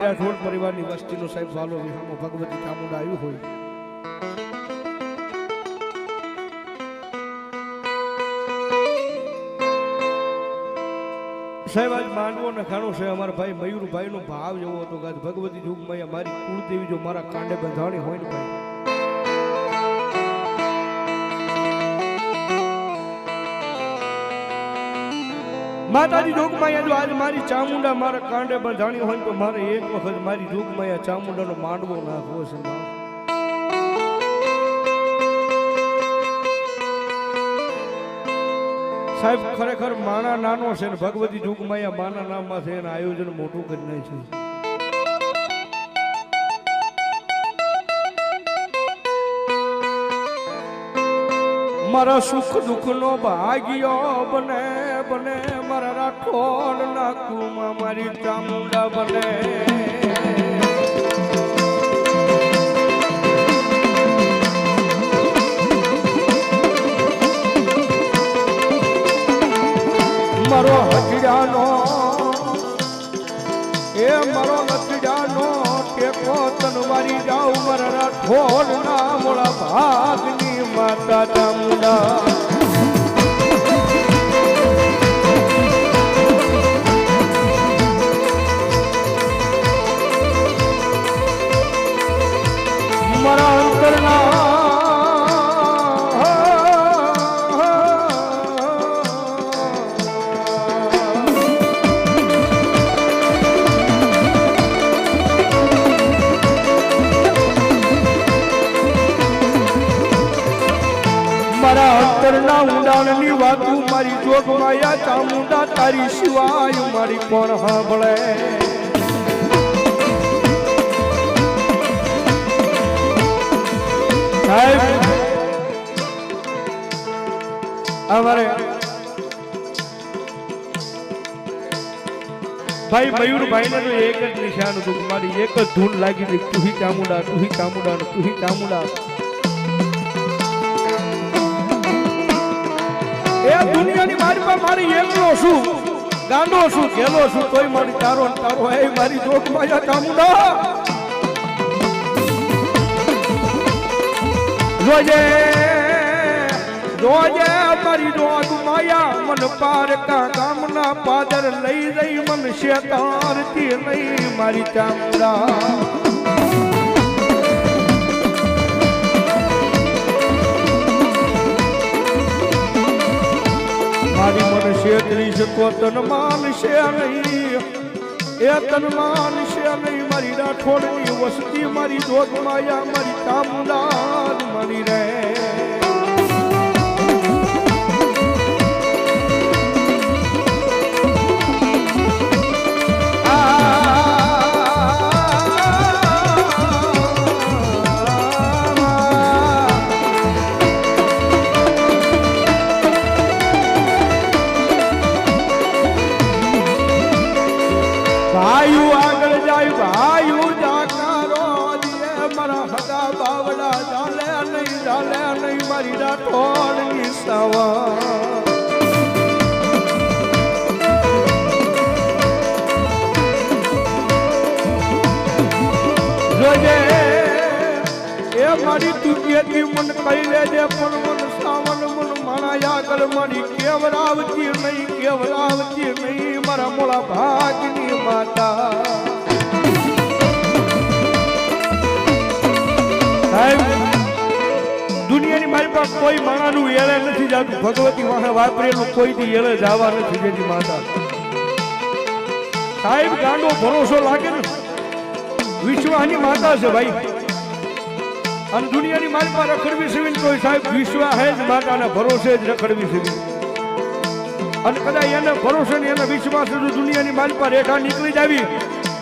રાઠોડ પરિવારની વસ્તીનો સાહેબ વાલો વિહામો ભગવતી ચામુંડા આવ્યું હોય સાહેબ આજ માંડવો ને ખાણો છે અમારા ભાઈ મયુરભાઈ નો ભાવ એવો હતો કે ભગવતી યુગમાં મારી કુળદેવી જો મારા કાંડે બંધાણી હોય ને ભાઈ માતાજી જોગમાયા જો આજ મારી ચામુંડા મારા કાંડે બંધાણી હોય તો મારે એક વખત મારી જોગમાયા ચામુંડાનો માંડવો નાખવો છે સાહેબ ખરેખર માણા નાનો છે ને ભગવતી જોગમાયા માના નામમાં છે એના આયોજન મોટું કરી નાખ્યું છે મારા સુખ દુઃખ નો ભાગ્યો બને બને મારા રાઠોડ ના કુમાં મારી ચામુંડા બને મારો હજડાનો એ મારો લચડાનો ટેકો તનવારી જાઉં મારા રાઠોડ ના મોળા ભાગની માતા ચામુંડા મારા અંતરના ઊંડાણની વાતું મારી જોગમાયા ચામુંડા તારી સિવાય મારી કોણ સાંભળે અમારે ભાઈ મયુરભાઈ ને તો એક જ નિશાન હતું મારી એક જ ધૂન લાગી હતી તુહી ચામુંડા તુહી ચામુંડા તુહી ચામુંડા એ દુનિયાની મારી પર મારી એકલો છું ગાંડો છું ગેલો છું તોય મારી તારો તારો એ મારી જોગમાયા ચામુંડા જોજે જોજે મારી જોગમાયા મન પાર કા કામના પાદર લઈ જઈ મન શેતારતી નહીં મારી ચામુંડા મારી મન શેતરી શકો તન માન છે નહીં એ તન માન છે નહીં મારી રાઠોડની વસ્તી મારી જોગમાયા મારી ચામુંડા મારી રે ભાઈઓ આગળ જાય ભાઈઓ જાકારો મારા હગા બાવડા ચાલે નહીં મારી રાઠોડની સવા જોજે એ મારી તુકેતી મન કહી લેજે પણ મન સાવન મન માણા આગળ મારી કેવરાવતી નહીં મારા મોળા ભાગની માતા દુનિયાની મારી પાસે કોઈ માણાનું એળે નથી જાતું ભગવતી વાહે વાપરેલું કોઈથી એળે જવા નથી જેની માતા સાહેબ ગાંડો ભરોસો લાગે ને વિશ્વાસની માતા છે ભાઈ અને દુનિયાની મારી પાસે રખડવી સેવી કોઈ સાહેબ વિશ્વાસ હે જ માતાના ભરોસે જ રખડવી સેવી અને કદાચ એને ભરોસે ને એને વિશ્વાસ દુનિયાની મારી પર રેખા નીકળી જાવી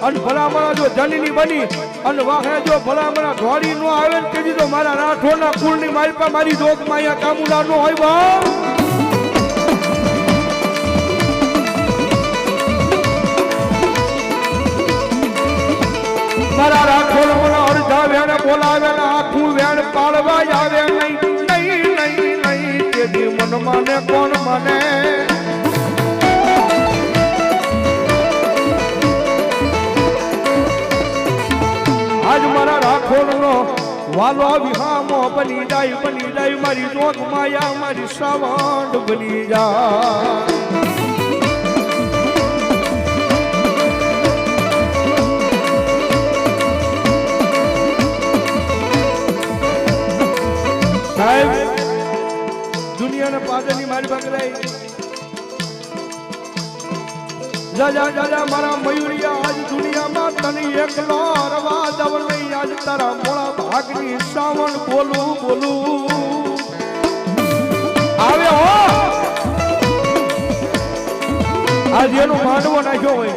અને ભલામણા જો જનની બની અને વાહે જો ભલામણા ધોળી નો આવે ને કીધી તો મારા રાઠોડના કુળની મારી પર મારી જોગમાયા ચામુંડા નો હોય બા મારા રાઠોડ મને અડધા વેણ બોલાવે ને આખું વેણ પાડવા આવે નહીં તેથી મન માને કોણ માને રાઠોડનો વાલો વિહામો બની જાય મારી જોગ માયા મારી શ્રાવણ બની જાય સાહેબ દુનિયાના પાદરની મારી બગડાઈ જાજા મારા મયુરિયા આજ દુનિયામાં તને એકલો રવા દવ નહીં આજ તારા મોળા ભાગની શ્રાવણ બોલું આવે હો આજ એનો માંડવો નાખ્યો હોય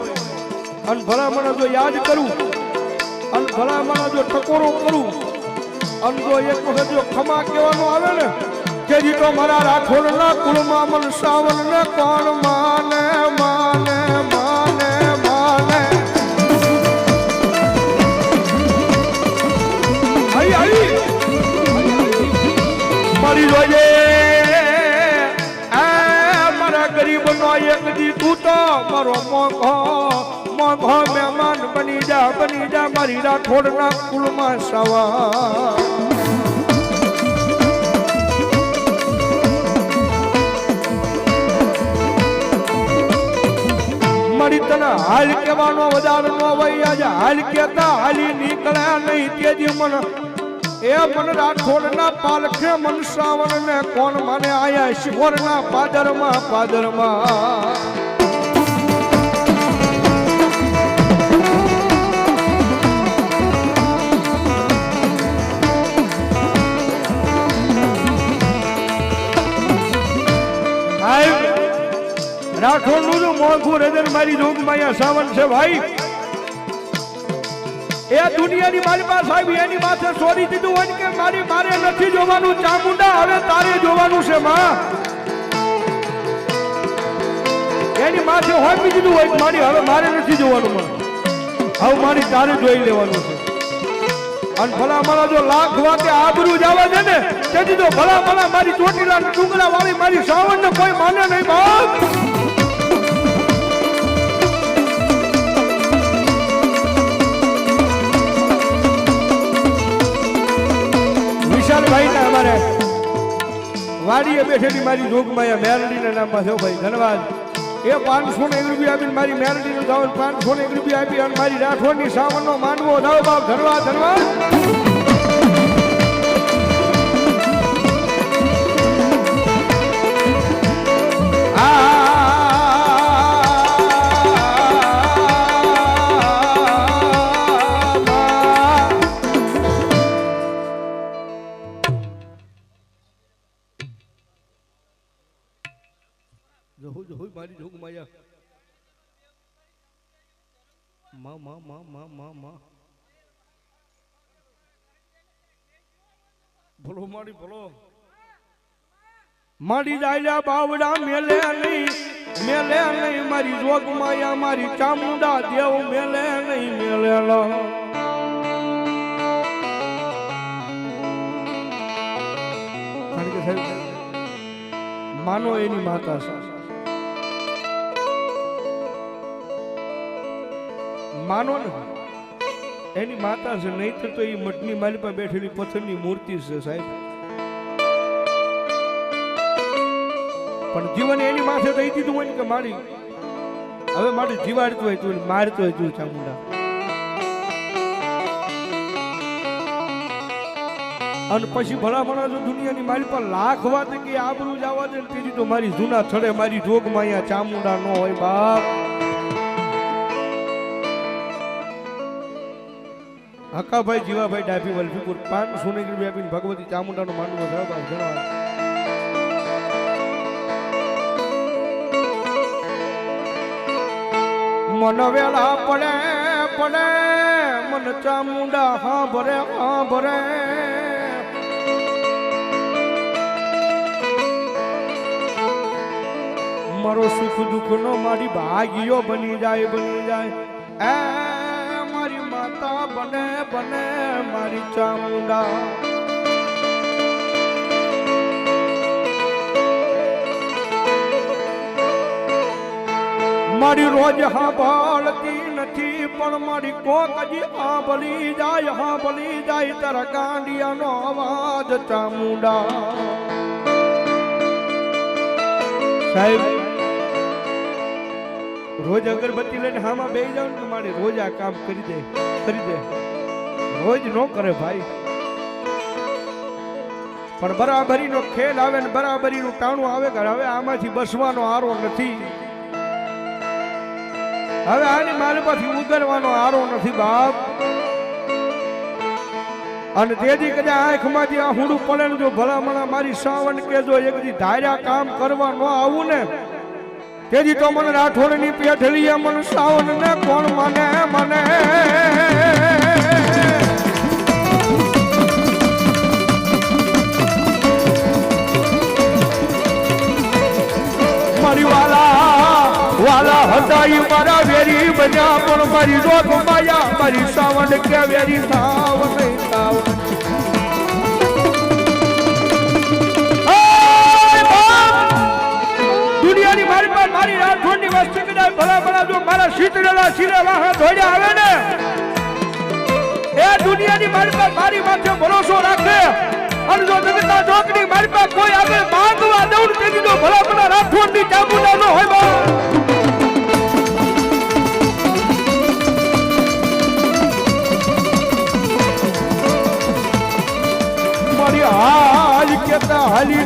અને ભલામણ જો યાદ કરું અને ભલામણ જો ટકોરો કરું અને જો એક વખત જો ખમા કહેવાનું આવે ને કે જીતો મારા રાઠોડના કુળમાં મન શ્રાવણ ને કોણ માને માને માને માને મારી જોજે મારા ગરીબ નો એક દી તું તો મારો મોઘો મહેમાન બની જા મારી રાઠોડના કુળમાં સવા મારી તને હાલ કેવાનો વધાર નો હોય આજે હાલ કેતા હાલી નીકળ્યા નહીં તેજી મન એ મન રાઠોડના પાલખે મન શ્રાવણ ને કોણ માને આયા શિહોરના પાદરમાં રાઠોડ નું જો મોંઘું રજન મારી જોગ માયા સાવન છે ભાઈ એ દુનિયાની મારી પાસે સાહેબ એની માથે છોડી દીધું હોય કે મારે નથી જોવાનું ચામુંડા હવે તારે જોવાનું છે માં એની માથે હોપી દીધું હોય મારી હવે મારે નથી જોવાનું માં હવે મારી તારે જોઈ લેવાનું છે અને ભલા મારા જો લાખ વાતે આબરૂ જવા છે ને તેથી તો ભલા મારી ચોટીલા ડુંગરા વાળી મારી સાવન ને કોઈ માને નહીં બાપ ભાઈ ને અમારે વાડીએ બેઠેલી મારી જોગમાયા મેરડી ના નામ છે ભાઈ ધન્યવાદ એ 501 રૂપિયા આપીને મારી મેરડી નું જાવ 501 રૂપિયા આપી અને મારી રાઠોડ ની સાવન નો માનવો જાવ બાપ ધન્યવાદ મારી જોગ માયા બોલો મારી બોલો મારી જાયલા બાવડા મેલે નહીં મારી જોગ માયા મારી ચામુંડા દેવ મેલે નહીં મેલેલો કારણ કે સાહેબ માનો એની માતા છે માનો ને એની માતા છે નહીં તો એ મઠની માલી પર બેઠેલી પથ્થરની મૂર્તિ છે સાહેબ પણ જીવન એની માથે દઈ દીધું હોય ને કે મારી હવે મારે જીવાડતું હોય તું મારતું હોય તું ચામુંડા અને પછી ભલા જો દુનિયાની મારી પર લાખ વાત કે આબરૂ જવા દે તેથી તો મારી જૂના થડે મારી જોગમાં અહીંયા ચામુંડા ન હોય બાપ હકાભાઈ જીવાભાઈ ડાભી વલભીપુર 500 રૂપિયા આપીને ભગવતી ચામુંડાનો માંડવો ધન્યવાદ મન વેળા પડે મન ચામુંડા હા ભરે મારો સુખ દુઃખ નો મારી ભાગ્યો બની જાય એ મારી માતા બને મારી ચામુંડા મારી રોજ સાંભળતી નથી પણ મારી કોક હજી આંભળી જાય તારા ગાંડિયાનો અવાજ ચામુંડા સાહેબ રોજ અગરબત્તી લઈને હામાં બેસી જાવ ને મારે રોજ આ કામ કરી દે રોજ નો કરે ભાઈ પણ બરાબરીનો ખેલ આવે ને બરાબરીનું ટાણું આવે કે હવે આમાંથી બસવાનો આરો નથી હવે આની મારી પાછી ઉગરવાનો આરો નથી બાપ અને તેથી કદાચ આંખમાંથી આ હુંડું પડે ને જો ભલામણા મારી સાવણ કે જો એક દી ધાર્યા કામ કરવા ન આવું ને તેથી તો મને રાઠોડની પેઠલી મને સાવણ ને કોણ મને મારી વાલા હતા ઈ મારા વેરી બન્યા પણ મારી જોત માયા મારી સાવણ કે વેરી સાવણ દુનિયાની મારી પાસે મારી રાઠોડની વસ્તી કદાચ ભલા જો મારા શીતળેલા શિરે વાહા ધોડ્યા આવે ને એ દુનિયાની મારી પાસે મારી માથે ભરોસો રાખે અને જો જગતના ચોકની મારી પાસે કોઈ આવે માંગવા દઉં તેથી જો ભલા રાઠોડની ચામુંડા ન હોય બા મારી હાલ કેતા હાલી